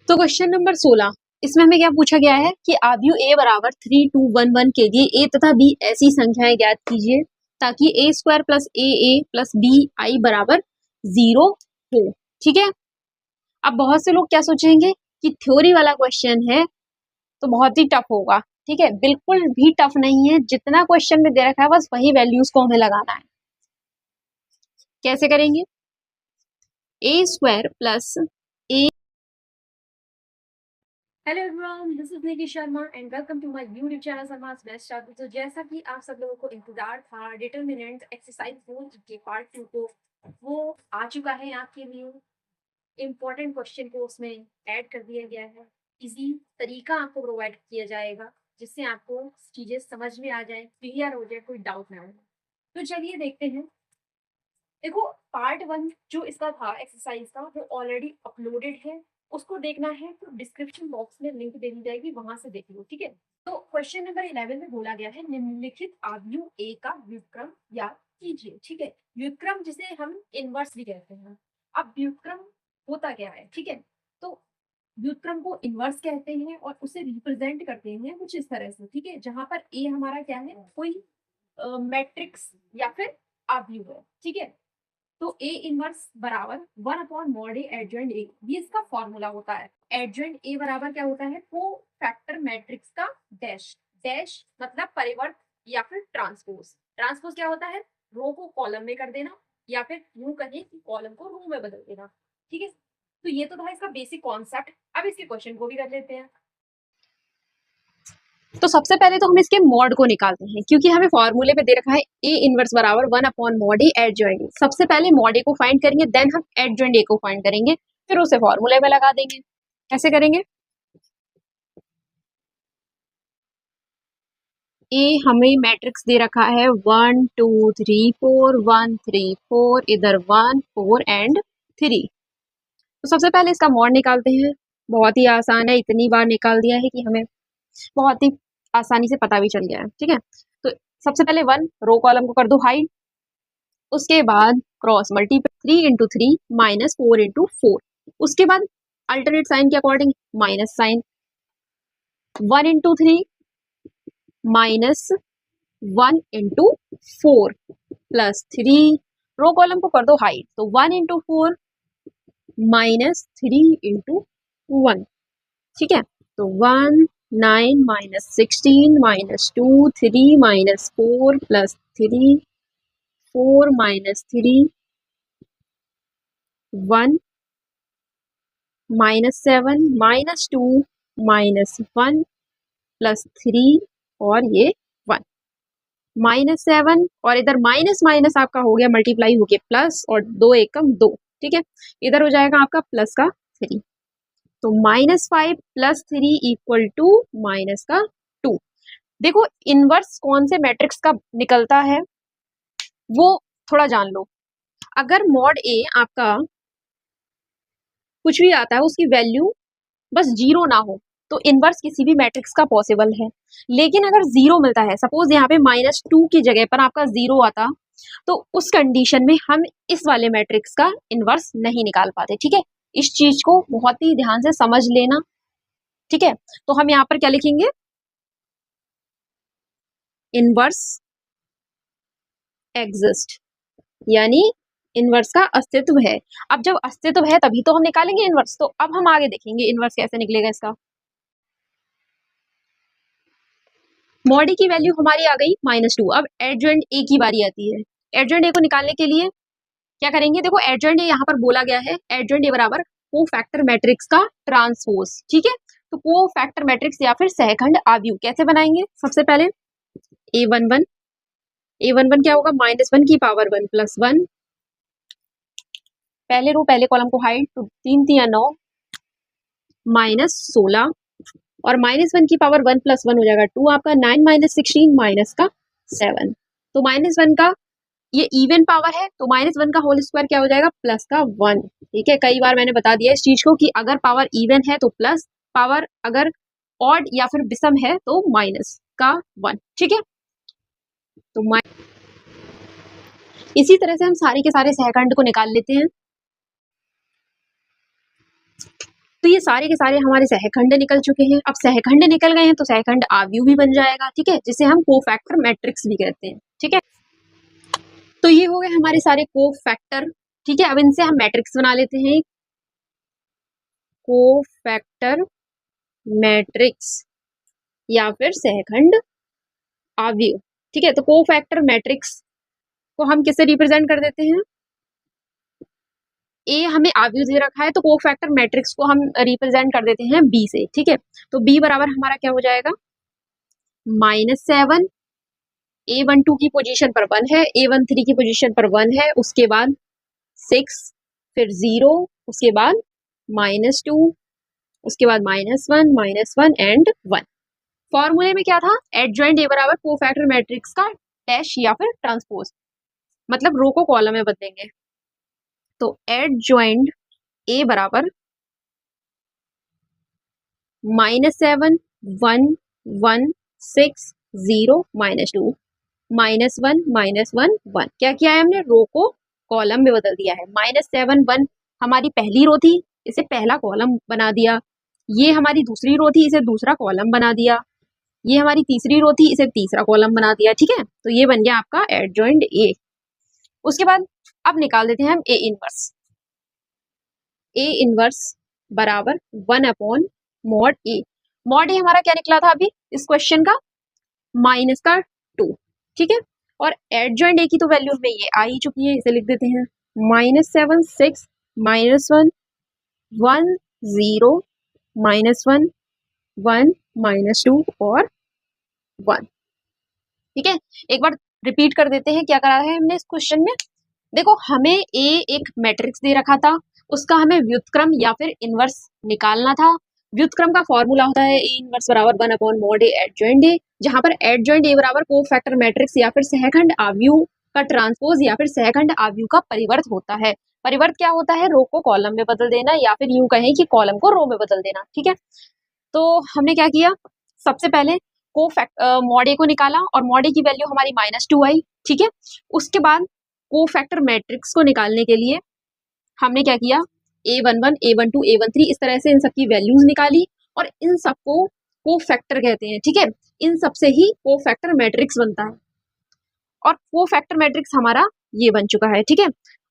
तो question number 16, इसमें हमें क्या पूछा गया है कि आव्यूह ए बराबर 3211 के लिए ए तथा बी ऐसी संख्याएं ज्ञात कीजिए ताकि a square plus a plus b i बराबर 0 हो। ठीक है, अब बहुत से लोग क्या सोचेंगे कि थ्योरी वाला क्वेश्चन है तो बहुत ही टफ होगा। ठीक है, बिल्कुल भी टफ नहीं है, जितना क्वेश्चन में दे रखा है बस वही वैल्यूज को हमें लगाना है। कैसे करेंगे? A square plus a. Hello everyone, this is Nikki Sharma and welcome to my YouTube channel Sharma's best start. तो जैसा कि आप सब लोगों को इंतजार था, डिटरमिनेंट एक्सरसाइज 4 के पार्ट 2 को वो आ चुका है आपके लिए। इम्पोर्टेंट क्वेश्चन को उसमें ऐड कर दिया गया है। इजी तरीका आपको प्रोवाइड किया जाएगा जिससे आपको चीजें समझ में आ जाए, क्लियर हो जाए, कोई डाउट ना हो। तो चलिए देखते हैं। देखो, पार्ट 1 जो इसका था एक्सरसाइज का वो ऑलरेडी अपलोडेड है। उसको देखना है तो डिस्क्रिप्शन बॉक्स में लिंक दे दी जाएगी, वहां से देख लो। ठीक है, तो क्वेश्चन नंबर 11 में बोला गया है निम्नलिखित आव्यूह ए का व्युत्क्रम याद कीजिए। ठीक है, व्युत्क्रम जिसे हम इनवर्स भी कहते हैं। अब व्युत्क्रम होता क्या है? ठीक है, तो व्युत्क्रम को इनवर्स कहते हैं और उसे रिप्रेजेंट करते हैं कुछ इस तरह से। ठीक है, जहां पर ए हमारा क्या है, कोई मैट्रिक्स या फिर आव्यूह है। ठीक है, तो ए इनवर्स बराबर 1 upon mod A adjoint A, ये इसका फॉर्मूला होता है। एडजॉइंट ए बराबर क्या होता है? को फैक्टर मैट्रिक्स का डैश। डैश मतलब परिवर्त या फिर ट्रांसपोज। ट्रांसपोज क्या होता है? रो को कॉलम में कर देना या फिर यूं कहें कि कॉलम को रो में बदल देना। ठीक है, तो ये तो था इसका बेसिक कॉन्सेप्ट। अब इसके क्वेश्चन को भी कर लेते हैं। तो सबसे पहले तो हम इसके मॉड को निकालते हैं, क्योंकि हमें फॉर्मूले पे दे रखा है ए इनवर्स बराबर 1 upon mod A adjoint A. सबसे पहले मॉड ए को फाइंड करेंगे, देन हम एडजॉइंट ए को फाइंड करेंगे, फिर उसे फॉर्मूले में लगा देंगे। कैसे करेंगे? ए हमें मैट्रिक्स दे रखा है 1 2 3 4 1 3 4, इधर 1 4 एंड 3। तो सबसे पहले इसका मॉड निकालते हैं। बहुत ही आसान है, इतनी बार निकाल दिया है कि हमें बहुत ही आसानी से पता भी चल गया है। ठीक है, तो सबसे पहले 1 रो कॉलम को कर दो हाइड, उसके बाद cross multiply 3 into 3 minus 4 into 4, उसके बाद अल्टरनेट साइन के according minus sign 1 into 3 minus 1 into 4 plus 3, row column को कर दो हाइड, तो 1 इंटू 4 माइनस 3 इंटू 1। ठीक है, तो 1 9 minus 16 minus 2 3 minus 4 plus 3 4 minus 3 1 minus 7 minus 2 minus 1 plus 3 और ये 1 माइनस 7, और इधर माइनस माइनस आपका हो गया मल्टीप्लाई होके प्लस, और 2 एकम 2। ठीक है, इधर हो जाएगा आपका प्लस का 3, तो -5 प्लस 3 इक्वल टू माइनस का 2। देखो, इनवर्स कौन से मैट्रिक्स का निकलता है वो थोड़ा जान लो। अगर मॉड ए आपका कुछ भी आता है, उसकी वैल्यू बस 0 ना हो, तो इनवर्स किसी भी मैट्रिक्स का पॉसिबल है। लेकिन अगर 0 मिलता है, सपोज यहाँ पे -2 की जगह पर आपका 0 आता, तो उस कंडीशन में हम इस वाले मैट्रिक्स का इनवर्स नहीं निकाल पाते। ठीक है, इस चीज को बहुत ही ध्यान से समझ लेना। ठीक है, तो हम यहाँ पर क्या लिखेंगे? इनवर्स एग्जिस्ट, यानी इनवर्स का अस्तित्व है। अब जब अस्तित्व है तभी तो हम निकालेंगे इनवर्स। तो अब हम आगे देखेंगे इनवर्स कैसे निकलेगा इसका। मॉड ए की वैल्यू हमारी आ गई -2। अब एडजॉइंट ए की बारी आती है। एडजॉइंट ए को निकालने के लिए क्या करेंगे? देखो, एडजॉइंट ए यहाँ पर बोला गया है, एडजॉइंट ए बराबर को फैक्टर मैट्रिक्स का ट्रांसपोज। ठीक है, तो को फैक्टर मैट्रिक्स या फिर सहखंड आव्यूह कैसे बनाएंगे? सबसे पहले a11 क्या होगा? -1 की पावर 1 प्लस 1, पहले रो पहले कॉलम को हाइड, तो 3 3 9 -16, और -1 की पावर 1 प्लस 1 हो जाएगा 2 आपका, 9 माइनस 16 माइनस का 7, तो -1 का ये इवन पावर है, तो -1 का होल स्क्वायर क्या हो जाएगा? प्लस का 1। ठीक है, कई बार मैंने बता दिया इस चीज को कि अगर पावर इवन है तो प्लस, पावर अगर ऑड या फिर विषम है तो माइनस का 1। ठीक है, तो इसी तरह से हम सारे के सारे सहखंड को निकाल लेते हैं। तो ये सारे के सारे हमारे सहखंड निकल चुके हैं। अब सहखंड निकल गए हैं तो सहखंड आव्यूह भी बन जाएगा, ठीक है, जिसे हम कोफैक्टर मैट्रिक्स भी कहते हैं, ठीक है। तो ये हो गए हमारे सारे कोफैक्टर, ठीक है। अब इनसे हम मैट्रिक्स बना लेते हैं, कोफैक्टर मैट्रिक्स या फिर सहखंड आव्यूह, ठीक है। तो कोफैक्टर मैट्रिक्स को हम किससे रिप्रेजेंट कर देते हैं? ए हमें आव्यूह दे रखा है तो कोफैक्टर मैट्रिक्स को हम रिप्रेजेंट कर देते हैं बी से, ठीक है। तो बी बराबर हमारा क्या हो जाएगा? -7, A12 की पोजीशन पर 1 है, A13 की पोजीशन पर 1 है, उसके बाद 6, फिर 0, उसके बाद -2, उसके बाद -1 एंड 1। फॉर्मूले में क्या था? एडजॉइंट ए बराबर कोफैक्टर मैट्रिक्स का डैश या फिर ट्रांसपोज, मतलब रो को कॉलम में बदलेंगे। तो एडजॉइंट ए बराबर -7, 1, 1, 6, 0, -2, -1, 1। क्या किया है हमने? रो को कॉलम में बदल दिया है। -7, 1 हमारी पहली रो थी, इसे पहला कॉलम बना दिया। ये हमारी दूसरी रो थी, इसे दूसरा कॉलम बना दिया। ये हमारी तीसरी रो थी, इसे तीसरा कॉलम बना दिया, ठीक है। तो ये बन गया आपका एडजॉइंट ए। उसके बाद अब निकाल देते हैं हम ए इनवर्स। ए इनवर्स बराबर 1 मॉड ए। मॉड ए हमारा क्या निकला था अभी इस क्वेश्चन का? -2, ठीक है। और एडजॉइंट ए की तो वैल्यू हमें ये आ ही चुकी है, इसे लिख देते हैं -7, 6, -1, 1, 0, -1, 1, -2 और 1, ठीक है। एक बार रिपीट कर देते हैं क्या करा है हमने इस क्वेश्चन में। देखो हमें ए एक मैट्रिक्स दे रखा था, उसका हमें व्युत्क्रम या फिर इनवर्स निकालना था। व्युत्क्रम का फॉर्मूला होता है ए इनवर्स बराबर 1/mod ए एडजॉइंट ए, जहां पर एडजॉइंट ए बराबर कोफैक्टर मैट्रिक्स या फिर सहखंड आव्यूह का ट्रांसपोज या फिर सहखंड आव्यूह का परिवर्त होता है। परिवर्त क्या होता है? रो को कॉलम में बदल देना या फिर यूं कहें कि कॉलम को रो में बदल देना, ठीक है। तो हमने क्या किया? सबसे पहले मॉड ए को निकाला और मॉड ए की वैल्यू हमारी -2 आई, ठीक है। उसके बाद कोफैक्टर मैट्रिक्स को निकालने के लिए हमने क्या किया? A11, A12, A13 इस तरह से इन सबकी वैल्यूज निकाली और इन सबको कोफैक्टर कहते हैं, ठीक है। इन सब से ही कोफैक्टर मैट्रिक्स बनता है और कोफैक्टर मैट्रिक्स हमारा ये बन चुका है, ठीक है।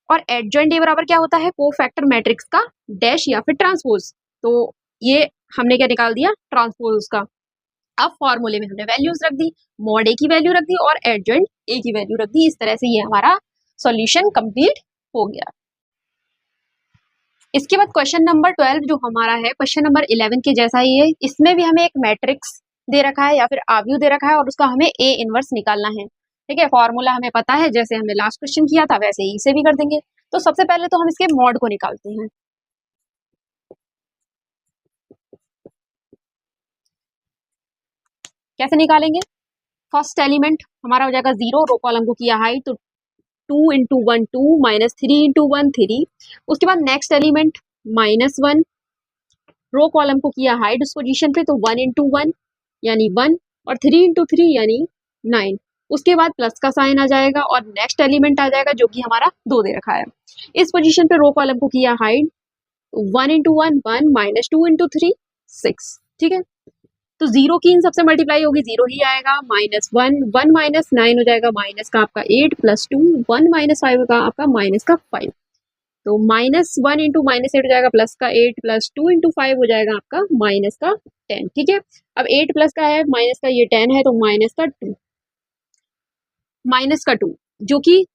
और एडजॉइंट ए बराबर क्या होता है? कोफैक्टर मैट्रिक्स का डैश या फिर ट्रांसपोज। तो ये हमने क्या निकाल दिया? ट्रांसपोज का। अब फॉर्मूले में हमने वैल्यूज रख दी, मॉड ए की वैल्यू रख दी और एडजॉइंट ए की वैल्यू रख दी। इस तरह से ये हमारा सॉल्यूशन कंप्लीट हो गया। इसके बाद क्वेश्चन नंबर 12 जो हमारा है, क्वेश्चन नंबर 11 के जैसा ही है। इसमें भी हमें एक मैट्रिक्स दे रखा है या फिर आव्यूह दे रखा है और उसका हमें ए इनवर्स निकालना है, ठीक है। फॉर्मूला हमें पता है, जैसे हमने लास्ट क्वेश्चन किया था वैसे ही इसे भी कर देंगे। तो सबसे पहले तो हम इसके मॉड को निकालते हैं। कैसे निकालेंगे? फर्स्ट एलिमेंट हमारा हो जाएगा 0, रो कॉलम को किया हाइट, तो 2 × 1 2, -3 × 1 3। उसके बाद नेक्स्ट एलिमेंट -1, रो कॉलम को किया हाइट उस पोजीशन पे, तो 1 × 1 यानी 1 और 3 × 3 यानी 9। उसके बाद प्लस का साइन आ जाएगा और नेक्स्ट एलिमेंट आ जाएगा जो कि हमारा 2 दे रखा है। इस पोजीशन पे रो कॉलम को किया हाइट, 1 × 1 1, -2 × 3 6, ठीक है। तो 0 की इन सबसे मल्टीप्लाई होगी, 0 ही आएगा। -1, 1 -9 हो जाएगा, माइनस का आपका 8 + 2, 1 - 5 का आपका -5। तो -1 × -8 हो जाएगा, प्लस का 8 + 2 × 5 हो जाएगा आपका -10, ठीक है। अब 8 प्लस का है, माइनस का ये 10 है, तो -2 जो कि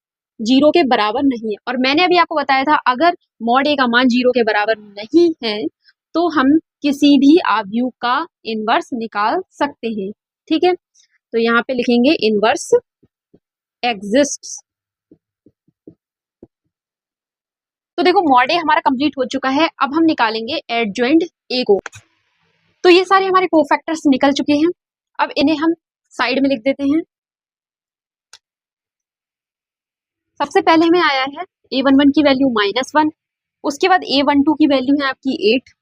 0 के बराबर नहीं है। और मैंने अभी आपको बताया था अगर मॉड ए का मान 0 के बराबर नहीं है तो हम किसी भी आव्यूह का इनवर्स निकाल सकते हैं, ठीक है। तो यहाँ पे लिखेंगे इनवर्स एग्जिस्ट्स। तो देखो मॉड ए हमारा कंप्लीट हो चुका है, अब हम निकालेंगे एडजॉइंट ए को। तो ये सारे हमारे कोफैक्टर्स निकल चुके हैं, अब इन्हें हम साइड में लिख देते हैं। सबसे पहले हमें आया है A11 की वैल्यू -1, उसके बाद A12 की वैल्यू है आपकी 8,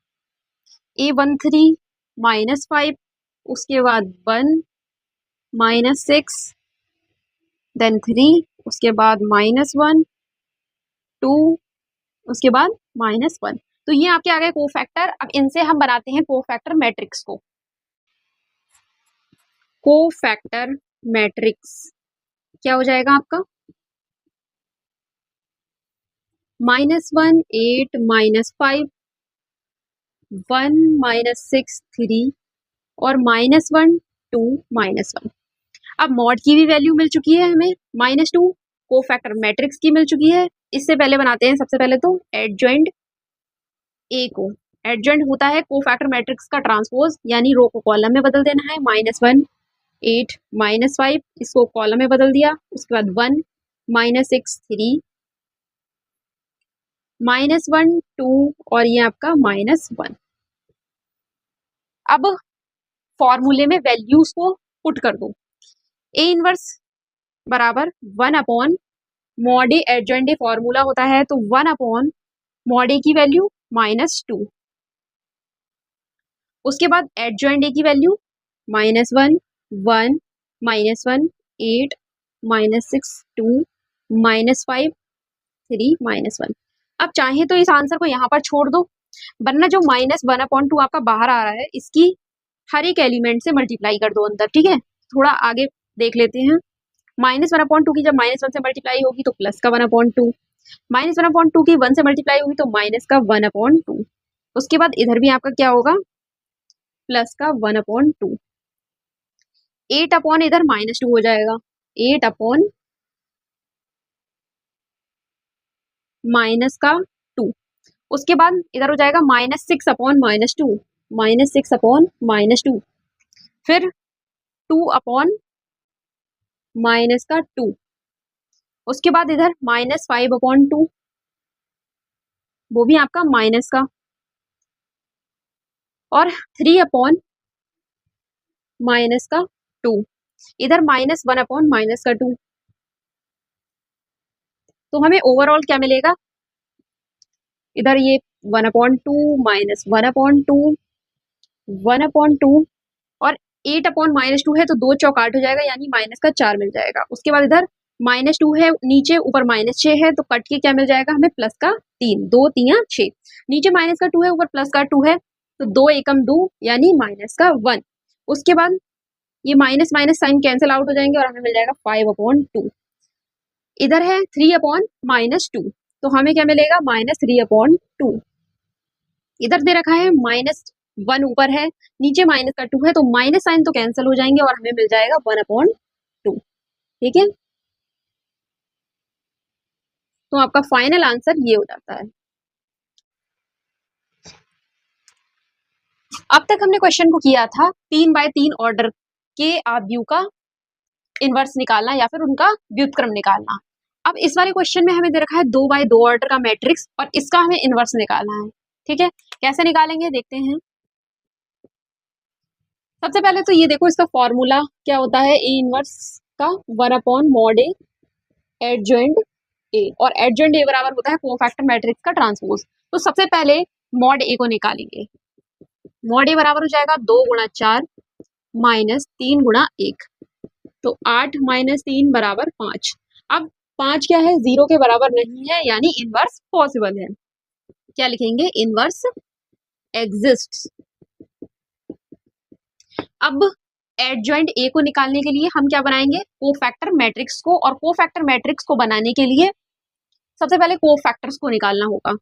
A13 -5, उसके बाद 1 -6, देन 3, उसके बाद -1 2, उसके बाद -1। तो ये आपके आ गए कोफैक्टर। अब इनसे हम बनाते हैं कोफैक्टर मैट्रिक्स को। कोफैक्टर मैट्रिक्स क्या हो जाएगा आपका, -1 8 -5 1 -6 3 और -1 2 -1। अब मॉड की भी वैल्यू मिल चुकी है हमें -2, कोफैक्टर मैट्रिक्स की मिल चुकी है। इससे पहले बनाते हैं सबसे पहले तो एडजॉइंट ए को। एडजॉइंट होता है कोफैक्टर मैट्रिक्स का ट्रांसपोज, यानी रो को कॉलम में बदल देना है। -1 8 -5 इसको कॉलम में बदल दिया, उसके बाद 1 -6 3 -1 2 और ये आपका -1। अब फॉर्मूले में वैल्यूज को पुट कर दो। ए इनवर्स बराबर 1 upon mod A adjoint a formula होता है, तो 1 अपॉन मॉड ए की वैल्यू -2, उसके बाद एडजॉइंट ए की वैल्यू -1 1 -1 8 -6 2 -5 3 -1। अब चाहे तो इस आंसर को यहाँ पर छोड़ दो, वरना जो -1/2 आपका बाहर आ रहा है इसकी हर एक एलिमेंट से मल्टीप्लाई कर दो अंदर, ठीक है। थोड़ा आगे देख लेते हैं। -1/2 की जब -1 से मल्टीप्लाई होगी तो प्लस का 1/2, -1/2 की 1 से मल्टीप्लाई होगी तो माइनस का 1/2, उसके बाद इधर भी आपका क्या होगा, प्लस का 1/2। 8 अपॉन इधर -2 हो जाएगा, 8 अपॉन -2। उसके बाद इधर हो जाएगा -6 अपॉन -2, -6 अपॉन -2, फिर 2 अपॉन -2, उसके बाद इधर -5/2, वो भी आपका माइनस का, और 3 अपॉन -2, इधर -1/-2। तो हमें ओवरऑल क्या मिलेगा, इधर ये 1/2 -1/2 1/2 और 8 अपॉन -2 है तो 2 चौक 8 हो जाएगा, यानी माइनस का 4 मिल जाएगा। उसके बाद इधर -2 है नीचे, ऊपर -6 है, तो कट के क्या मिल जाएगा हमें, प्लस का 3, 2 3 6, नीचे -2 है ऊपर प्लस का 2 है, तो 2 एकम 2 यानी -1। उसके बाद ये minus minus sign cancel out हो जाएंगे और हमें मिल जाएगा 5/2। इधर है 3 अपॉन -2, तो हमें क्या मिलेगा, -3/2। इधर दे रखा है -1 ऊपर है, नीचे -2 है, तो माइनस साइन तो कैंसिल हो जाएंगे और हमें मिल जाएगा 1/2, ठीक है। तो आपका फाइनल आंसर ये हो जाता है। अब तक हमने क्वेश्चन को किया था 3x3 ऑर्डर के आव्यूह का इनवर्स निकालना या फिर उनका व्युत्क्रम निकालना। अब इस वाले क्वेश्चन में हमें दे रखा है 2x2 ऑर्डर का मैट्रिक्स और इसका हमें इनवर्स निकालना है, ठीक है। कैसे निकालेंगे देखते हैं। सबसे पहले तो ये देखो, इसका फॉर्मूला क्या होता है, ए इनवर्स का 1/mod ए एडजॉइंट ए, और एडजॉइंट ए बराबर होता है कोफैक्टर मैट्रिक्स का ट्रांसपोज। तो सबसे पहले मॉड ए को निकालेंगे। मॉड ए बराबर हो जाएगा 2 × 4 -3 × 1, तो 8 - 3 = 5। अब 5 क्या है, 0 के बराबर नहीं है, यानी इनवर्स पॉसिबल है। क्या लिखेंगे, इनवर्स एग्जिस्ट्स। अब एडजॉइंट ए को निकालने के लिए हम क्या बनाएंगे, कोफैक्टर मैट्रिक्स को, और कोफैक्टर मैट्रिक्स को बनाने के लिए सबसे पहले कोफैक्टर्स को निकालना होगा।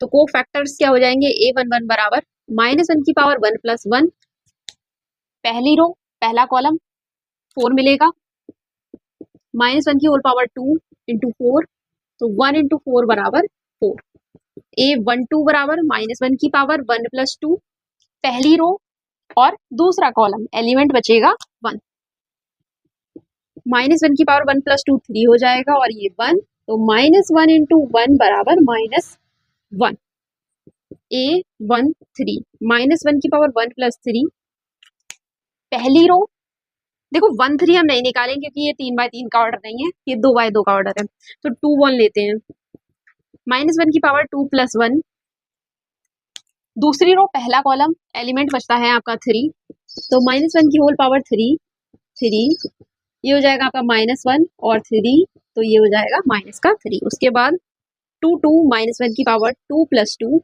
तो कोफैक्टर्स क्या हो जाएंगे, a11 बराबर -1 की पावर 1 + 1, पहली रो पहला कॉलम 4 मिलेगा, -1 की होल पावर 2 × 4, तो 1 × 4 = 4। a12 बराबर -1 की पावर 1 + 2, पहली रो और दूसरा कॉलम, एलिमेंट बचेगा 1, -1 की पावर 1 + 2 3 हो जाएगा, और ये 1, तो -1 × 1 = -1। a13 -1 की पावर 1 + 3, पहली रो, देखो 1 3 हम नहीं निकालेंगे क्योंकि ये 3x3 का ऑर्डर नहीं है, ये 2x2 का ऑर्डर है, तो 2 1 लेते हैं। -1 की पावर 2 + 1, दूसरी रो पहला कॉलम, एलिमेंट बचता है आपका 3, तो -1 की होल पावर 3 3, ये हो जाएगा आपका -1 और 3, तो ये हो जाएगा -3। उसके बाद 2 2 -1 की पावर 2 + 2,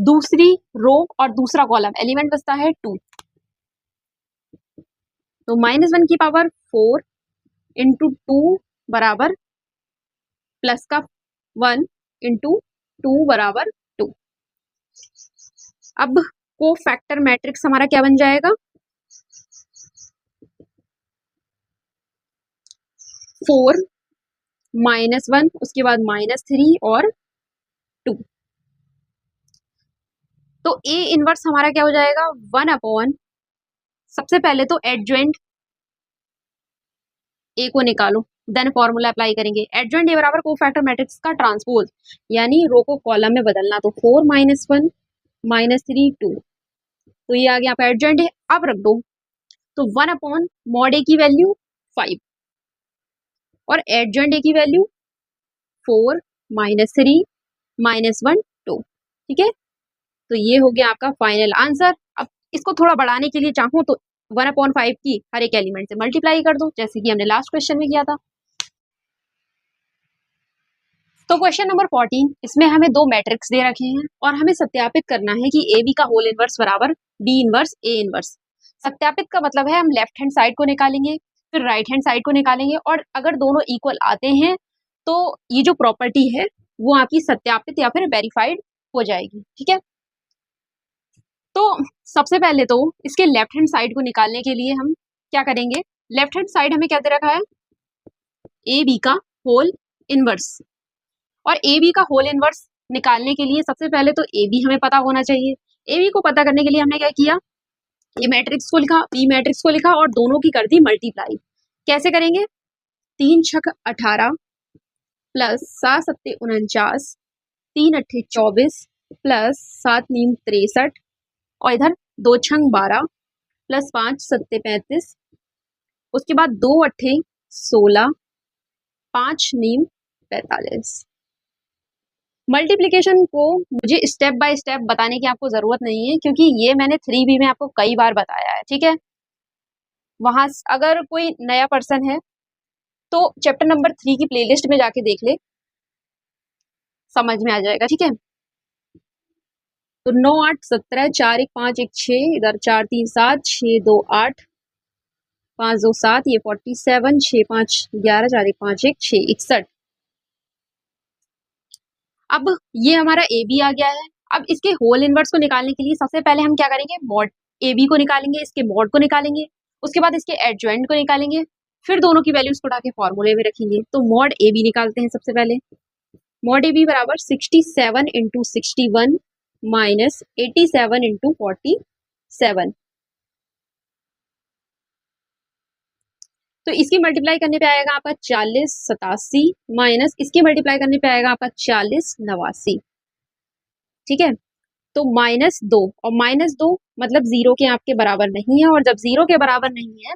दूसरी रो और दूसरा कॉलम, एलिमेंट बचता है 2, तो -1 की पावर 4 इंटू 2 बराबर प्लस का 1 इंटू 2 बराबर 2। अब को फैक्टर मैट्रिक्स हमारा क्या बन जाएगा, 4 -1 उसके बाद -3 और 2। तो ए इनवर्स हमारा क्या हो जाएगा, 1 अपॉन, सबसे पहले तो एडजॉइंट ए को निकालो, देन फॉर्मूला अप्लाई करेंगे। एडजॉइंट ए बराबर कोफैक्टर मैट्रिक्स का ट्रांसपोज, यानी रो को कॉलम में बदलना, तो 4 -1 -3 2, तो ये आ गया आपका एडजॉइंट है। अब रख दो, तो 1 अपॉन मॉड ए की वैल्यू 5 और एडजॉइंट ए की वैल्यू 4 -3 -1 2, ठीक है। तो ये हो गया आपका फाइनल आंसर। अब इसको थोड़ा बढ़ाने के लिए चाहूँ तो 1/5 की हर एक एलिमेंट से मल्टीप्लाई कर दो, जैसे कि हमने लास्ट क्वेश्चन में किया था। तो क्वेश्चन नंबर 14, इसमें हमें दो मैट्रिक्स दे रखे हैं और हमें सत्यापित करना है कि ए बी का होल इनवर्स बराबर बी इनवर्स ए इनवर्स। सत्यापित का मतलब है हम लेफ्ट हैंड साइड को निकालेंगे, फिर राइट हैंड साइड को निकालेंगे, और अगर दोनों इक्वल आते हैं तो ये जो प्रॉपर्टी है वो आपकी सत्यापित या फिर वेरीफाइड हो जाएगी, ठीक है। तो सबसे पहले तो इसके लेफ्ट हैंड साइड को निकालने के लिए हम क्या करेंगे, लेफ्ट हैंड साइड हमें क्या दे रखा है, ए बी का होल इनवर्स, और ए बी का होल इनवर्स निकालने के लिए सबसे पहले तो ए बी हमें पता होना चाहिए। ए बी को पता करने के लिए हमने क्या किया, ए मैट्रिक्स को लिखा, बी मैट्रिक्स को लिखा और दोनों की कर दी मल्टीप्लाई। कैसे करेंगे, 3 छक 18 प्लस 7 सत्ते 49 3 अट्ठे 24 प्लस 7 नीम 63 और इधर 2 छंग 12 प्लस 5 सत्ते 35, उसके बाद 2 अट्ठे 16 5 नीम 45। मल्टीप्लिकेशन को मुझे स्टेप बाय स्टेप बताने की आपको जरूरत नहीं है, क्योंकि ये मैंने 3B में आपको कई बार बताया है, ठीक है। वहां अगर कोई नया पर्सन है तो चैप्टर नंबर 3 की प्लेलिस्ट में जाके देख ले, समझ में आ जाएगा, ठीक है। तो 9 8 17 4 1 5 1 6, इधर 4 3 7 6 2 8 5 2 7, ये 47 6 5 11 4 1 5 1 6 61। अब ये हमारा ए बी आ गया है। अब इसके होल इनवर्स को निकालने के लिए सबसे पहले हम क्या करेंगे, मॉड ए बी को निकालेंगे, इसके मॉड को निकालेंगे, उसके बाद इसके एडजॉइंट को निकालेंगे, फिर दोनों की वैल्यूज को उठा के फॉर्मूले में रखेंगे। तो मॉड ए बी निकालते हैं सबसे पहले। मॉड ए बी बराबर 67 इंटू 61 माइनस 87 इंटू 47। तो इसकी मल्टीप्लाई करने पे आएगा आपका 40 87 माइनस इसकी मल्टीप्लाई करने पे आएगा आपका 40 89, ठीक है। तो -2 और -2 मतलब 0 के आपके बराबर नहीं है, और जब 0 के बराबर नहीं है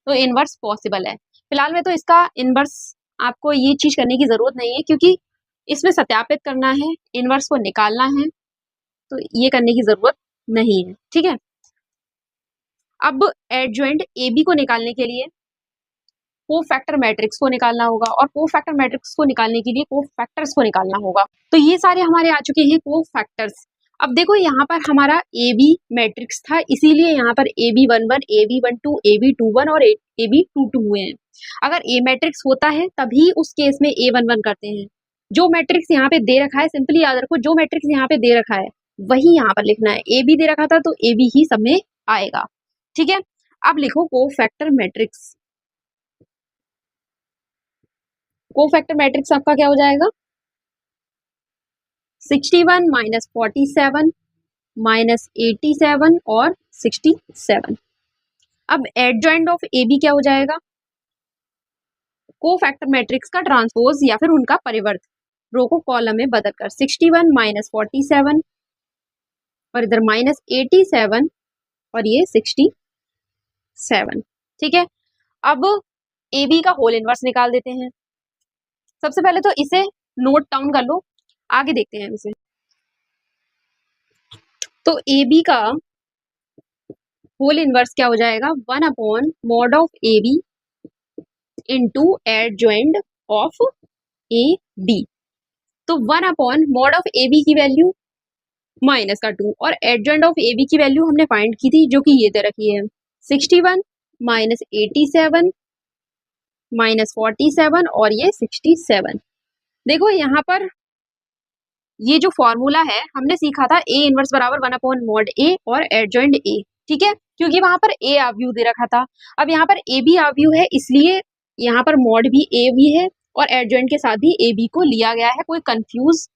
तो इनवर्स पॉसिबल है। फिलहाल में तो इसका इनवर्स आपको ये चीज करने की जरूरत नहीं है, क्योंकि इसमें सत्यापित करना है, इनवर्स को निकालना है, तो ये करने की जरूरत नहीं है, ठीक है। अब एडजॉइंट ए बी को निकालने के लिए कोफैक्टर मैट्रिक्स को निकालना होगा, और कोफैक्टर मैट्रिक्स को निकालने के लिए कोफैक्टर्स को निकालना होगा। तो ये सारे हमारे आ चुके हैं कोफैक्टर्स। अब देखो यहाँ पर हमारा ए बी मैट्रिक्स था, इसीलिए यहाँ पर AB11 AB12 AB21 और AB22 हुए हैं। अगर ए मैट्रिक्स होता है तभी उस केस में A11 करते हैं। जो मैट्रिक्स यहाँ पे दे रखा है, सिंपली याद रखो, जो मैट्रिक्स यहाँ पे दे रखा है वही यहाँ पर लिखना है। ए बी दे रखा था तो ए बी ही सब में आएगा, ठीक है। अब लिखो कोफैक्टर मैट्रिक्स। कोफैक्टर मैट्रिक्स आपका क्या हो जाएगा, 61 माइनस 47 माइनस 87 और 67। अब एडजॉइंट ऑफ ए बी क्या हो जाएगा, कोफैक्टर मैट्रिक्स का ट्रांसपोज या फिर उनका परिवर्त, रो को कॉलम में बदलकर 61 माइनस 47 और इधर माइनस 87 और ये 67, ठीक है। अब ए बी का होल इनवर्स निकाल देते हैं। सबसे पहले तो इसे नोट डाउन कर लो, आगे देखते हैं इसे। तो ए बी का होल इनवर्स क्या हो जाएगा, 1 upon mod of A B into adjoint of A B. तो 1 upon mod of A B की वैल्यू माइनस का 2 और एडजॉइंट ऑफ ए बी की वैल्यू हमने फाइंड की थी जो कि ये दे रखी है 61 माइनस 87 माइनस 47 और ये 67। देखो यहाँ पर ये जो फॉर्मूला है हमने सीखा था ए इनवर्स बराबर 1/mod ए और एडजॉइंट ए, ठीक है, क्योंकि वहां पर ए आव्यूह दे रखा था। अब यहाँ पर ए बी आव्यूह है इसलिए यहाँ पर मॉड भी ए भी है और एडजॉइंट के साथ भी ए बी को लिया गया है, कोई कंफ्यूज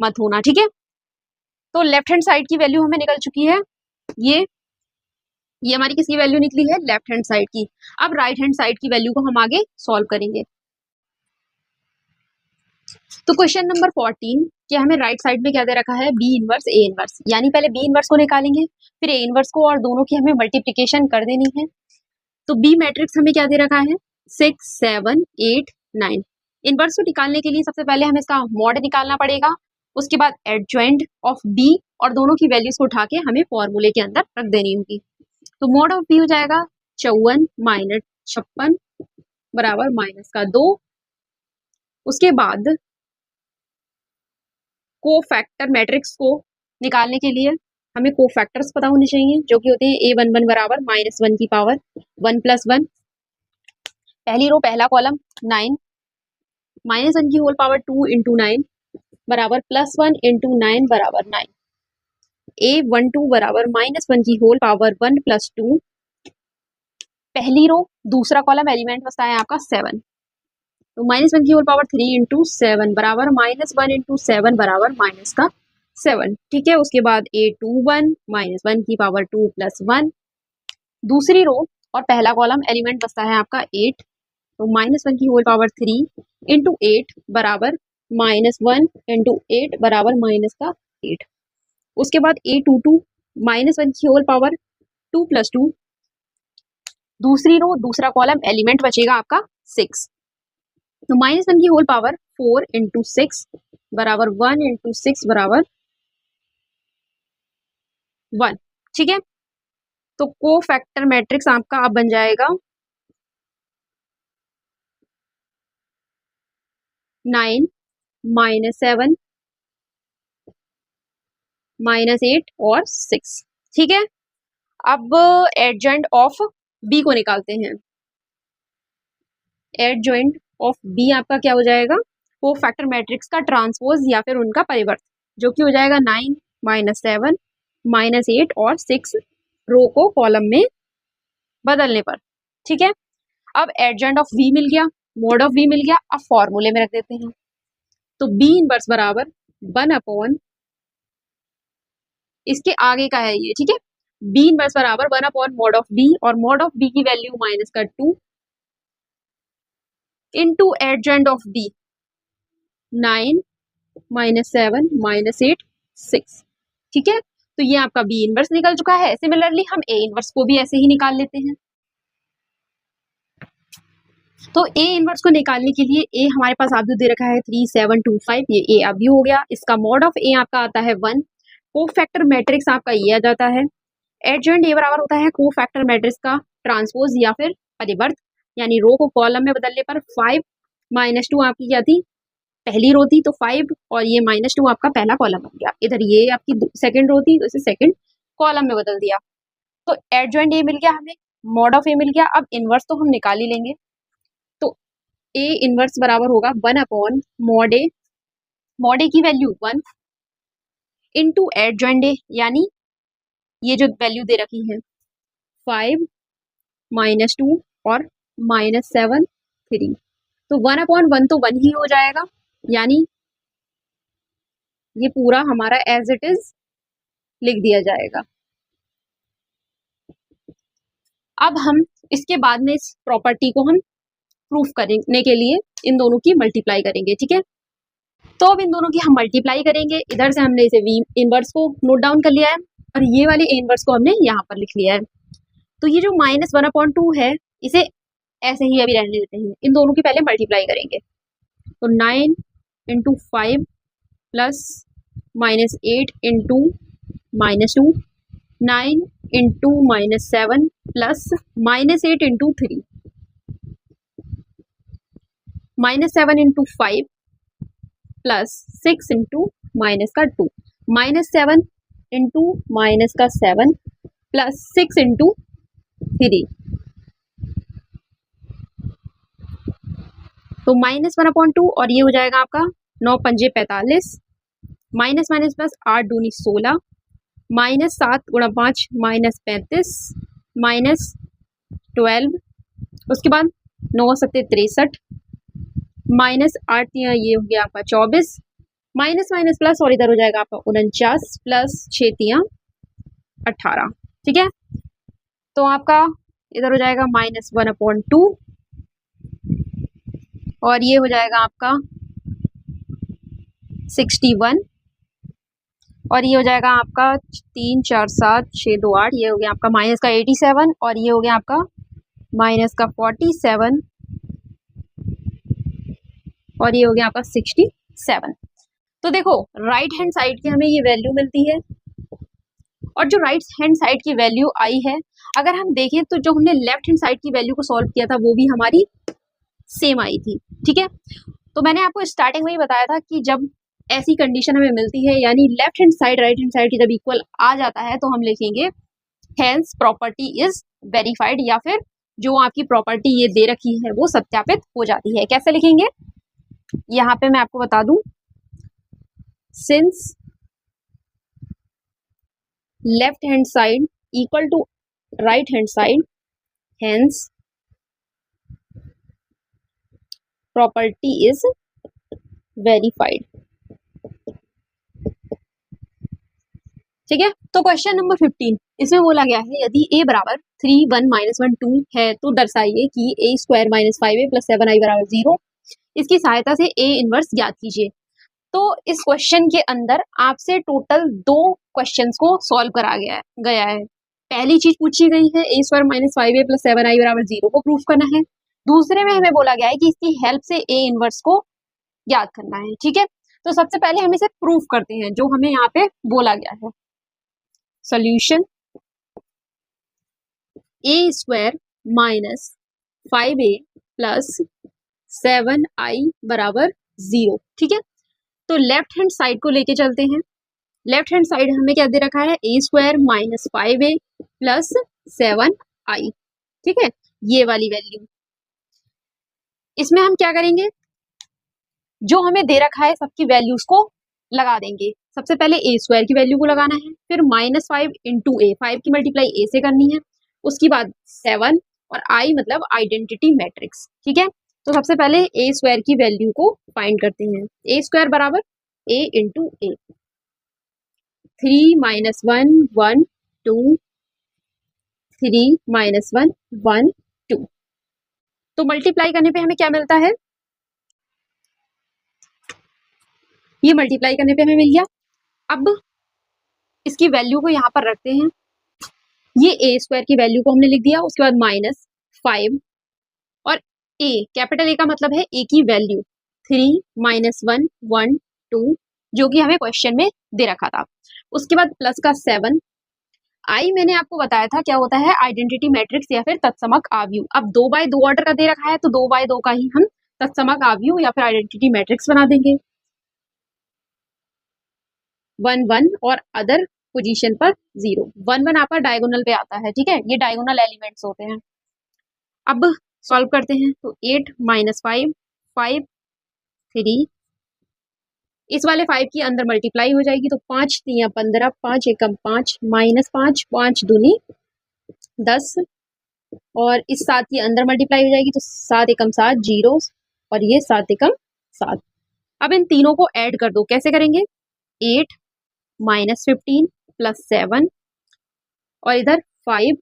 मत होना, ठीक है। तो लेफ्ट हैंड साइड की वैल्यू हमें निकल चुकी है, ये हमारी किसकी वैल्यू निकली है, लेफ्ट हैंड साइड की। अब राइट हैंड साइड की वैल्यू को हम आगे सॉल्व करेंगे। तो क्वेश्चन नंबर 14 कि हमें राइट साइड में क्या दे रखा है, बी इनवर्स ए इनवर्स, यानी पहले बी इनवर्स को निकालेंगे फिर ए इनवर्स को और दोनों की हमें मल्टीप्लिकेशन कर देनी है। तो बी मैट्रिक्स हमें क्या दे रखा है 6 7 8 9। इनवर्स को निकालने के लिए सबसे पहले हमें इसका मॉड निकालना पड़ेगा, उसके बाद एडजॉइंट ऑफ बी और दोनों की वैल्यूज को उठा के हमें फॉर्मूले के अंदर रख देनी होगी। तो मॉड ऑफ बी हो जाएगा 54 माइनस 56 बराबर माइनस का 2। उसके बाद कोफैक्टर मैट्रिक्स को निकालने के लिए हमें कोफैक्टर्स पता होने चाहिए जो कि होते हैं a11 बराबर -1 की पावर 1 + 1, पहली रो पहला कॉलम 9 -1 की होल पावर 2 × 9 बराबर +1 × 9 बराबर 9, a12 बराबर -1 की होल पावर 1 + 2, पहली रो दूसरा कॉलम एलिमेंट बचता है आपका 7, तो -1 की होल पावर 3 × 7 बराबर -1 × 7 बराबर -7, ठीक है। उसके बाद a21 -1 की पावर 2 + 1, दूसरी रो और पहला कॉलम एलिमेंट बचता है आपका 8, तो -1 की होल पावर 3 × 8 बराबर -1 × 8 बराबर -8। उसके बाद a22 -1 की होल पावर 2 + 2, दूसरी रो दूसरा कॉलम एलिमेंट बचेगा आपका 6, तो -1 की होल पावर 4 × 6 बराबर 1 × 6 बराबर 1, ठीक है। तो कोफैक्टर मैट्रिक्स आपका अब बन जाएगा 9 -7 -8 और 6, ठीक है। अब एडजॉइंट ऑफ बी को निकालते हैं। एडजॉइंट ऑफ बी आपका क्या हो जाएगा, कोफैक्टर मैट्रिक्स का ट्रांसपोज या फिर उनका परिवर्त, जो कि हो जाएगा 9 -7 -8 और 6 रो को कॉलम में बदलने पर, ठीक है। अब एडजॉइंट ऑफ वी मिल गया, मॉड ऑफ वी मिल गया, अब फॉर्मूले में रख देते हैं। तो बी इनवर्स बराबर 1/, इसके आगे का है ये, ठीक है। बी इनवर्स बराबर 1/mod ऑफ बी और मॉड ऑफ बी की value -2 into adjoint of B 9 -7 -8 6, ठीक है। तो ये आपका बी इनवर्स निकल चुका है। सिमिलरली हम ए इनवर्स को भी ऐसे ही निकाल लेते हैं। तो ए इनवर्स को निकालने के लिए ए हमारे पास आव्यूह दे रखा है 3 7 2 5, ये ए आव्यूह हो गया। इसका मॉड ऑफ ए आपका आता है 1, कोफैक्टर मैट्रिक्स आपका ये आ जाता है। एडजॉइंट ए बराबर होता है कोफैक्टर मैट्रिक्स का ट्रांसपोज या फिर परिवर्त, यानी रो को कॉलम में बदलने पर 5 -2 आपकी क्या थी, पहली रो थी, तो 5 और ये -2 आपका पहला कॉलम बन गया। इधर ये आपकी सेकंड रो थी तो इसे सेकंड कॉलम में बदल दिया। तो एडजॉइंट ए मिल गया हमें, मॉड ऑफ ए मिल गया। अब इनवर्स तो हम निकाल ही लेंगे। तो ए इनवर्स बराबर होगा 1/mod ए, मॉड ए की वैल्यू 1 इंटू एडजॉइंट ए, यानी ये जो वैल्यू दे रखी है 5 -2 और -7 3, तो 1/1 तो 1 ही हो जाएगा, यानी ये पूरा हमारा एज इट इज लिख दिया जाएगा। अब हम इसके बाद में इस प्रॉपर्टी को हम प्रूफ करने के लिए इन दोनों की मल्टीप्लाई करेंगे, ठीक है। तो अब इन दोनों की हम मल्टीप्लाई करेंगे। इधर से हमने इसे वी इनवर्स को नोट डाउन कर लिया है और ये वाले ए इनवर्स को हमने यहाँ पर लिख लिया है। तो ये जो -1/2 है इसे ऐसे ही अभी रहने देते हैं। इन दोनों की पहले मल्टीप्लाई करेंगे। तो 9 × 5 plus -8 × -2, 9 × -7 plus -8 × 3, -7 × 5 plus 6 × -2, -7 into minus का 7 प्लस 6 इंटू 3, तो -1/2 और ये हो जाएगा आपका 9 पंजे 45, माइनस माइनस प्लस 8 दूनी 16, -7 गुणा 5 -35, -12, उसके बाद 9 सत्ते 63, -8 ये हो गया आपका 24, माइनस माइनस प्लस और इधर हो जाएगा आपका 49 प्लस 6 18, ठीक है। तो आपका इधर हो जाएगा -1/2 और ये हो जाएगा आपका 61 और ये हो जाएगा आपका 3 4 7 6 2 8, ये हो गया आपका माइनस का 87 और ये हो गया आपका माइनस का 47 और ये हो गया आपका 67। तो देखो राइट हैंड साइड की हमें ये वैल्यू मिलती है और जो राइट हैंड साइड की वैल्यू आई है, अगर हम देखें तो जो हमने लेफ्ट हैंड साइड की वैल्यू को सॉल्व किया था वो भी हमारी सेम आई थी, ठीक है। तो मैंने आपको स्टार्टिंग में ही बताया था कि जब ऐसी कंडीशन हमें मिलती है यानी left hand side right hand side की जब इक्वल आ जाता है तो हम लिखेंगे हेंस प्रॉपर्टी इज वेरीफाइड, या फिर जो आपकी प्रॉपर्टी ये दे रखी है वो सत्यापित हो जाती है। कैसे लिखेंगे, यहाँ पे मैं आपको बता दूं, since left hand side equal to right hand side, hence property is verified, ठीक है। तो क्वेश्चन नंबर 15 इसमें बोला गया है यदि a बराबर 3 1 -1 2 है तो दर्शाइए कि a² - 5a + 7i = 0, इसकी सहायता से a इनवर्स ज्ञात कीजिए। तो इस क्वेश्चन के अंदर आपसे टोटल 2 क्वेश्चंस को सॉल्व करा गया है। पहली चीज पूछी गई है a² - 5a + 7i = 0 को प्रूफ करना है। दूसरे में हमें बोला गया है कि इसकी हेल्प से a इनवर्स को ज्ञात करना है, ठीक है। तो सबसे पहले हम इसे प्रूफ करते हैं जो हमें यहाँ पे बोला गया है। सॉल्यूशन a² - 5a + 7i = 0, ठीक है। तो लेफ्ट हैंड साइड को लेके चलते हैं। लेफ्ट हैंड साइड हमें क्या दे रखा है, a² - 5a + 7i, ठीक है, ये वाली वैल्यू। इसमें हम क्या करेंगे, जो हमें दे रखा है सबकी वैल्यूज को लगा देंगे। सबसे पहले a² की वैल्यू को लगाना है, फिर -5 इंटू a, 5 की मल्टीप्लाई a से करनी है, उसके बाद 7 और i मतलब आइडेंटिटी मैट्रिक्स, ठीक है। तो सबसे पहले a² की वैल्यू को फाइंड करते हैं। a² बराबर a इंटू a, 3 - 1 1 2, 3 - 1 1 2, तो मल्टीप्लाई करने पे हमें क्या मिलता है, ये मल्टीप्लाई करने पे हमें मिल गया। अब इसकी वैल्यू को यहाँ पर रखते हैं, ये a² की वैल्यू को हमने लिख दिया, उसके बाद -5 और a, कैपिटल A का मतलब है a की वैल्यू 3 - 1 1 2, जो कि हमें क्वेश्चन में दे रखा था। उसके बाद प्लस का 7, आई मैंने आपको बताया था क्या होता है, आइडेंटिटी मैट्रिक्स या फिर तत्समक आव्यूह। अब 2x2 ऑर्डर का दे रखा है तो 2x2 का ही हम तत्समक आव्यूह या फिर आइडेंटिटी मैट्रिक्स बना देंगे। 1 1 और अदर पोजीशन पर 0, 1 1 आपका डायगोनल पे आता है, ठीक है, ये डायगोनल एलिमेंट्स होते हैं। अब सॉल्व करते हैं तो 8 - 5 5 3, इस वाले 5 की अंदर मल्टीप्लाई हो जाएगी तो 5 3 15, 5 एकम 5 -5, 5 दूनी 10 और इस 7 की अंदर मल्टीप्लाई हो जाएगी तो 7 एकम 7 0 और ये 7 एकम 7। अब इन तीनों को ऐड कर दो, कैसे करेंगे, 8 - 15 + 7 और इधर 5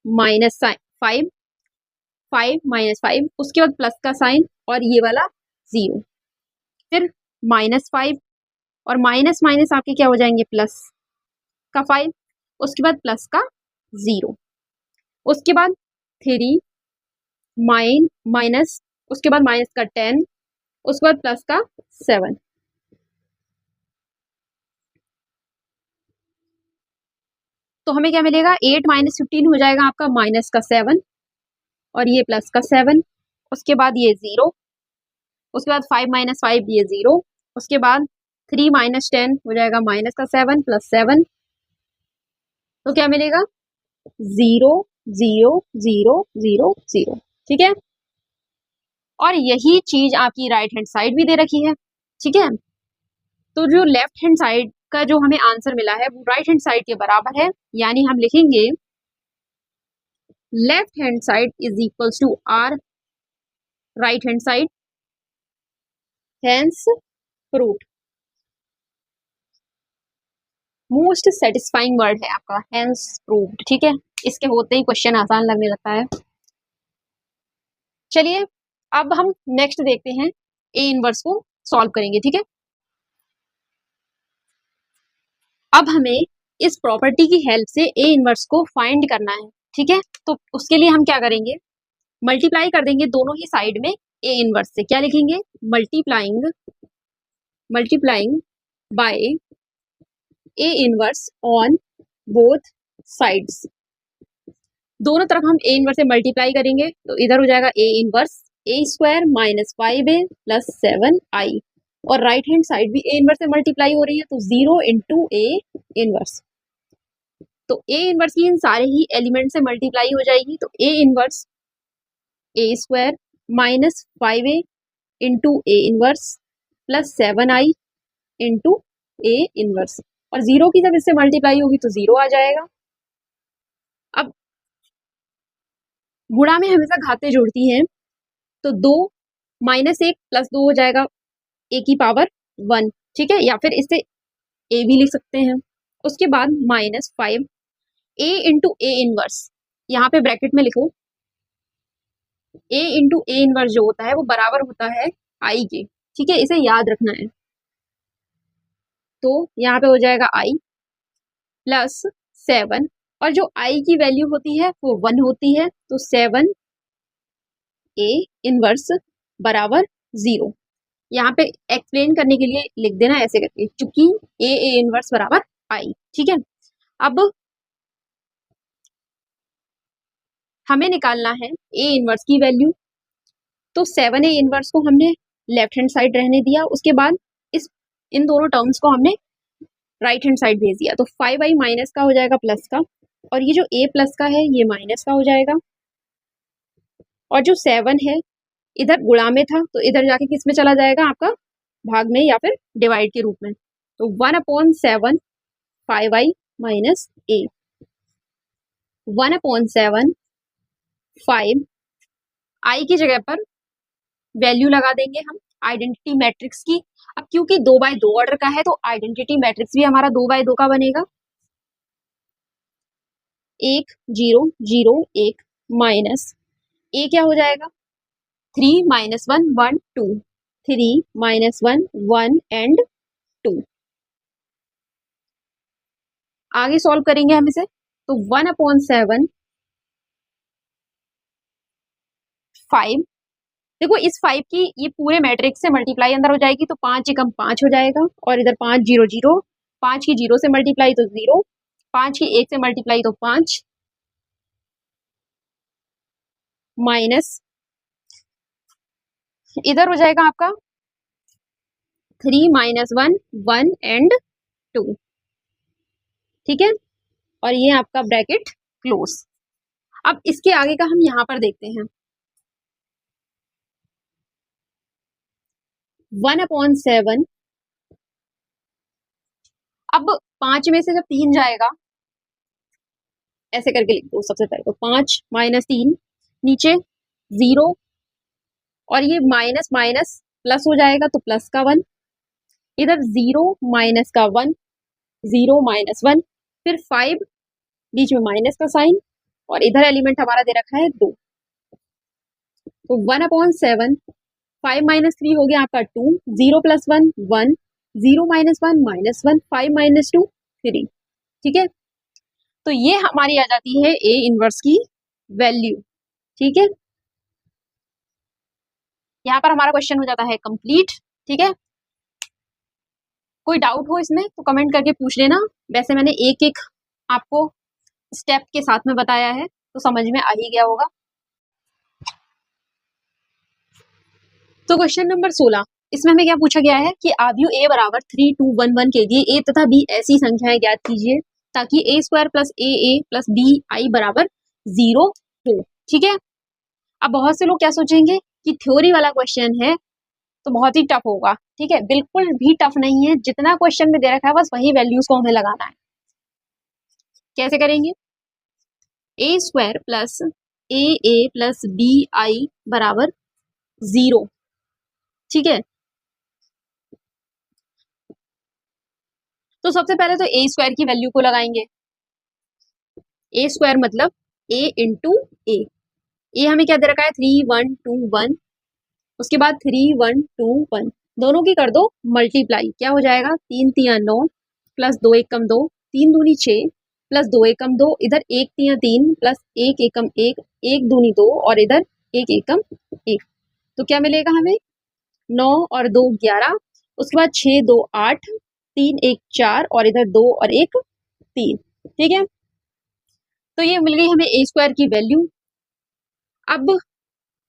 -5 5 -5, उसके बाद प्लस का साइन और ये वाला 0, फिर -5 और माइनस माइनस आपके क्या हो जाएंगे, प्लस का 5, उसके बाद प्लस का 0, उसके बाद 3 माइनस, उसके बाद माइनस का 10, उसके बाद प्लस का 7। तो हमें क्या मिलेगा, 8 - 15 हो जाएगा आपका माइनस का 7 और ये प्लस का 7, उसके बाद ये 0, उसके बाद 5 - 5 ये 0, उसके बाद 3 माइनस 10 हो जाएगा माइनस का 7 प्लस 7, तो क्या मिलेगा 0 0 0 0 0। ठीक है, और यही चीज आपकी राइट हैंड साइड भी दे रखी है। ठीक है, तो जो लेफ्ट हैंड साइड का जो हमें आंसर मिला है वो राइट हैंड साइड के बराबर है, यानी हम लिखेंगे left hand side is equals to are right hand side, hence proved. Most satisfying word है आपका हेंस प्रूव्ड। ठीक है, इसके होते ही क्वेश्चन आसान लगने लगता है। चलिए अब हम नेक्स्ट देखते हैं, ए इनवर्स को सॉल्व करेंगे। ठीक है, अब हमें इस प्रॉपर्टी की हेल्प से ए इनवर्स को फाइंड करना है। ठीक है, तो उसके लिए हम क्या करेंगे, मल्टीप्लाई कर देंगे दोनों ही साइड में ए इनवर्स से। क्या लिखेंगे, multiplying multiplying by A inverse on both sides. दोनों तरफ हम ए इनवर्स से मल्टीप्लाई करेंगे तो इधर हो जाएगा A inverse A square minus 5a plus 7i, और राइट हैंड साइड भी ए इनवर्स से मल्टीप्लाई हो रही है तो 0 इंटू ए इनवर्स। तो ए इनवर्स की इन सारे ही एलिमेंट से मल्टीप्लाई हो जाएगी, तो A inverse A square minus 5a into A inverse plus 7i into A inverse, और 0 की जब इससे मल्टीप्लाई होगी तो 0 आ जाएगा। अब गुणा में हमेशा घाते जुड़ती हैं, तो 2 माइनस 1 प्लस 2 हो जाएगा ए की पावर 1। ठीक है, या फिर इसे ए भी लिख सकते हैं। उसके बाद minus 5 A into A inverse, यहाँ पे ब्रैकेट में लिखो ए इंटू ए इनवर्स जो होता है वो बराबर होता है आई के। ठीक है, इसे याद रखना है। तो यहाँ पे हो जाएगा आई प्लस 7, और जो आई की वैल्यू होती है वो 1 होती है, तो 7 ए इनवर्स बराबर 0। यहाँ पे एक्सप्लेन करने के लिए लिख देना ऐसे करके, चूंकि ए इनवर्स बराबर आई। ठीक है, अब हमें निकालना है ए इनवर्स की वैल्यू, तो 7 ए इनवर्स को हमने लेफ्ट हैंड साइड रहने दिया, उसके बाद इन दोनों टर्म्स को हमने राइट हैंड साइड भेज दिया, तो 5i माइनस का हो जाएगा प्लस का, और ये जो ए प्लस का है ये माइनस का हो जाएगा, और जो 7 है इधर गुणा में था तो इधर जाके किस में चला जाएगा, आपका भाग में या फिर डिवाइड के रूप में। तो 1/7 5i माइनस ए, 1/7 5 आई की जगह पर वैल्यू लगा देंगे हम आइडेंटिटी मैट्रिक्स की। अब क्योंकि 2x2 ऑर्डर का है तो आइडेंटिटी मैट्रिक्स भी हमारा 2x2 का बनेगा। 1 0 0 1 माइनस ए क्या हो जाएगा 3 माइनस 1 1 2, 3 माइनस 1 1 एंड 2। आगे सॉल्व करेंगे हम इसे, तो 1/7 5, देखो इस 5 की ये पूरे मैट्रिक्स से मल्टीप्लाई अंदर हो जाएगी तो 5 एकम 5 हो जाएगा, और इधर 5 0 0, 5 की 0 से मल्टीप्लाई तो 0, 5 की 1 से मल्टीप्लाई तो 5, माइनस इधर हो जाएगा आपका 3 माइनस 1 1 एंड 2। ठीक है, और ये आपका ब्रैकेट क्लोज। अब इसके आगे का हम यहां पर देखते हैं, 1/7, अब 5 में से जब 3 जाएगा ऐसे करके लिख दो सबसे पहले, तो 5 माइनस 3 नीचे 0, और ये माइनस माइनस प्लस हो जाएगा तो प्लस का 1, इधर 0 माइनस का 1 0 माइनस 1, फिर 5 बीच में माइनस का साइन, और इधर एलिमेंट हमारा दे रखा है 2, तो 1/7 5 माइनस 3 हो गया आपका 2, 0 प्लस 1 1, 0 माइनस 1 माइनस 1, 5 माइनस 2 3। ठीक है, तो ये हमारी आ जाती है ए इनवर्स की वैल्यू। ठीक है, यहाँ पर हमारा क्वेश्चन हो जाता है कंप्लीट। ठीक है, कोई डाउट हो इसमें तो कमेंट करके पूछ लेना। वैसे मैंने एक एक आपको स्टेप के साथ में बताया है तो समझ में आ ही गया होगा। तो क्वेश्चन नंबर 16, इसमें हमें क्या पूछा गया है कि आव्यू a बराबर 3, 2, 1, 1 के लिए a तथा b ऐसी संख्याएं ज्ञात कीजिए ताकि a square plus a plus b i बराबर 0 हो। ठीक है, अब बहुत से लोग क्या सोचेंगे कि थ्योरी वाला क्वेश्चन है तो बहुत ही टफ होगा। ठीक है, बिल्कुल भी टफ नहीं है, जितना क्वेश्चन में दे रखा है बस वही वैल्यूज को हमें लगाना है। कैसे करेंगे? a square plus a plus b i बराबर 0। ठीक है, तो सबसे पहले तो a स्क्वायर की वैल्यू को लगाएंगे। a स्क्वायर मतलब a इंटू ए हमें क्या दे रखा है 3, 1, 2, 1। उसके बाद 3, 1, 2, 1 दोनों की कर दो मल्टीप्लाई, क्या हो जाएगा 3 तिया 9 प्लस 2 एकम 2, 3 दूनी 6 प्लस 2 एकम 2, इधर 1 तिया 3 प्लस 1 एकम 1, 1 दूनी 2 और इधर 1 एकम 1। तो क्या मिलेगा हमें 9 और 2 11, उसके बाद 6, 2, 8, 3, 1, 4 और इधर 2 और 1 3। ठीक है, तो ये मिल गई हमें ए स्क्वायर की वैल्यू। अब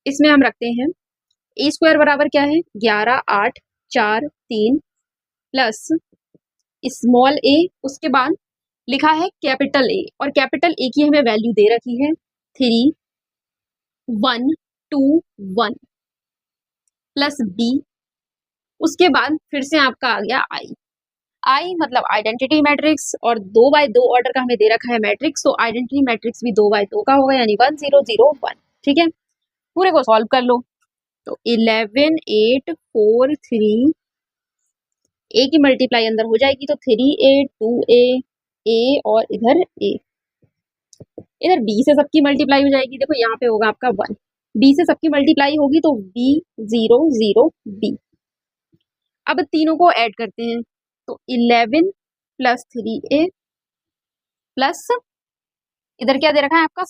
इसमें हम रखते हैं ए स्क्वायर बराबर क्या है 11, 8, 4, 3 प्लस स्मॉल ए, उसके बाद लिखा है कैपिटल ए और कैपिटल ए की हमें वैल्यू दे रखी है 3, 1, 2, 1 प्लस बी, उसके बाद फिर से आपका आ गया आई मतलब आइडेंटिटी मैट्रिक्स और 2 बाय 2 ऑर्डर का हमें दे रखा है मैट्रिक्स, तो आइडेंटिटी मैट्रिक्स भी 2 बाय 2 का होगा यानी 1, 0, 0, 1। ठीक है, पूरे को सॉल्व कर लो। तो 11, 8, 4, 3 ए की मल्टीप्लाई अंदर हो जाएगी तो 3a 2a और इधर a, इधर b से सबकी मल्टीप्लाई हो जाएगी। देखो यहाँ पे होगा आपका 1, b से सबकी मल्टीप्लाई होगी तो b 0 0 b। अब तीनों को ऐड करते हैं तो 11 प्लस 3a प्लस इधर क्या दे रखा है आपका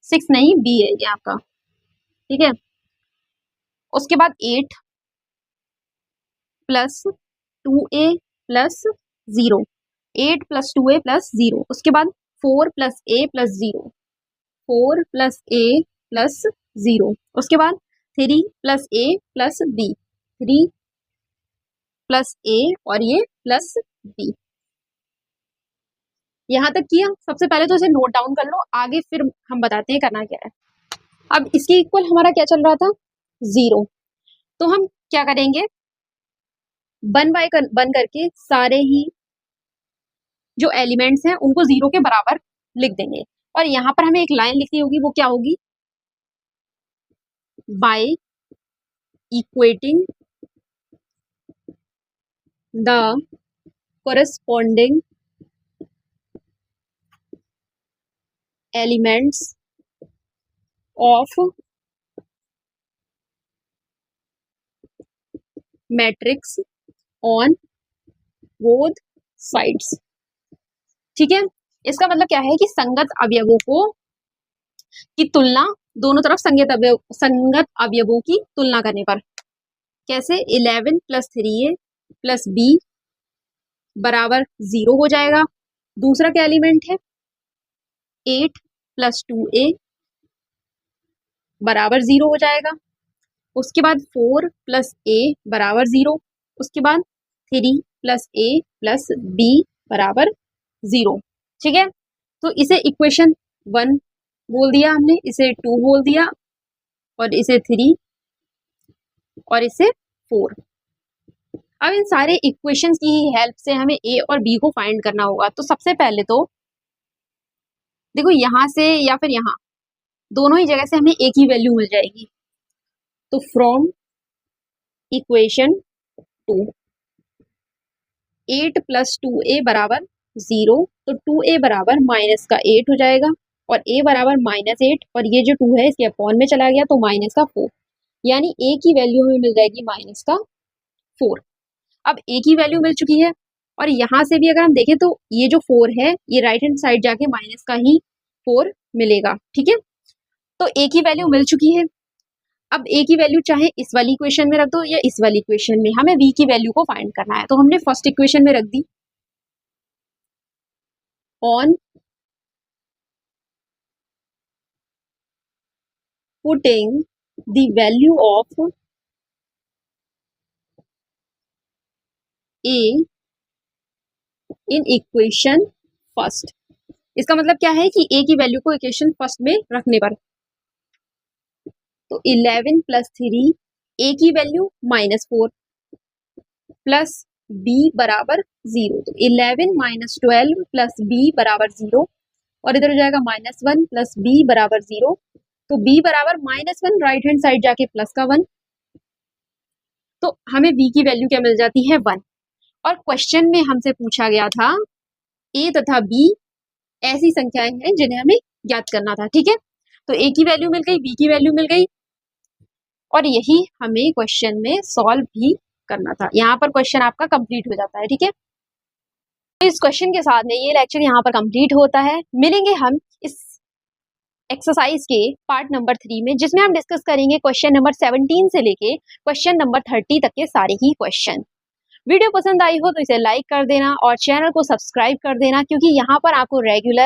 6 नहीं b है ये आपका। ठीक है, उसके बाद 8 plus 2a plus 0, 8 plus 2a plus 0, उसके बाद 4 plus a plus 0, 4 plus a plus 0, उसके बाद 3 plus a plus b, 3 plus a और ये प्लस b। यहां तक किया, सबसे पहले तो इसे नोट डाउन कर लो, आगे फिर हम बताते हैं करना क्या है। अब इसके इक्वल हमारा क्या चल रहा था 0, तो हम क्या करेंगे बन करके सारे ही जो एलिमेंट्स हैं उनको 0 के बराबर लिख देंगे और यहाँ पर हमें एक लाइन लिखनी होगी, वो क्या होगी by equating the corresponding elements of matrix on both sides। ठीक है, इसका मतलब क्या है कि संगत अवयवों को की तुलना दोनों तरफ संगत अवयवों की तुलना करने पर कैसे 11 प्लस 3a प्लस b बराबर 0 हो जाएगा। दूसरा क्या एलिमेंट है 8 प्लस 2a बराबर 0 हो जाएगा। उसके बाद 4 प्लस a बराबर 0, उसके बाद 3 प्लस a प्लस b बराबर 0। ठीक है, तो इसे इक्वेशन 1 बोल दिया हमने, इसे 2 बोल दिया और इसे 3 और इसे 4। अब इन सारे इक्वेशंस की हेल्प से हमें a और b को फाइंड करना होगा। तो सबसे पहले तो देखो यहां से या फिर यहाँ दोनों ही जगह से हमें एक ही वैल्यू मिल जाएगी। तो फ्रॉम इक्वेशन 2 8 प्लस 2a बराबर 0, तो 2a बराबर माइनस का 8 हो जाएगा और a बराबर -8 और ये जो 2 है इसके अपॉन में चला गया तो माइनस का 4, यानी a की वैल्यू हमें मिल जाएगी माइनस का 4। अब a की वैल्यू मिल चुकी है और यहाँ से भी अगर हम देखें तो ये जो 4 है ये राइट हैंड साइड जाके माइनस का ही 4 मिलेगा। ठीक है, तो a की वैल्यू मिल चुकी है। अब a की वैल्यू चाहे इस वाली इक्वेशन में रख दो या इस वाली इक्वेशन में, हमें v की वैल्यू को फाइंड करना है। तो हमने फर्स्ट इक्वेशन में रख दी on putting the value of a in equation first. इसका मतलब क्या है कि ए की वैल्यू को इक्वेशन फर्स्ट में रखने पर, तो 11 प्लस 3, ए की वैल्यू -4 प्लस बी बराबर 0, तो 11 माइनस 12 प्लस बी बराबर 0, और इधर हो जाएगा -1 प्लस बी बराबर 0, तो बी बराबर -1, राइट हैंड साइड जाके प्लस का 1, तो हमें बी की वैल्यू क्या मिल जाती है 1। और क्वेश्चन में हमसे पूछा गया था ए तथा बी ऐसी संख्याएं हैं जिन्हें हमें ज्ञात करना था, ठीक है। तो ए की वैल्यू मिल गई, बी की वैल्यू मिल गई, और यही हमें क्वेश्चन में सॉल्व भी करना था। यहाँ पर क्वेश्चन आपका कंप्लीट हो जाता है, ठीक है। इस क्वेश्चन के साथ में ये लेक्चर यहाँ पर कंप्लीट होता है। मिलेंगे हम इस एक्सरसाइज के पार्ट नंबर 3 में, जिसमें हम डिस्कस करेंगे क्वेश्चन नंबर 17 से लेके क्वेश्चन नंबर 30 तक के सारे ही क्वेश्चन। वीडियो पसंद आई हो तो इसे लाइक कर देना और चैनल को सब्सक्राइब कर देना, क्योंकि यहाँ पर आपको रेगुलर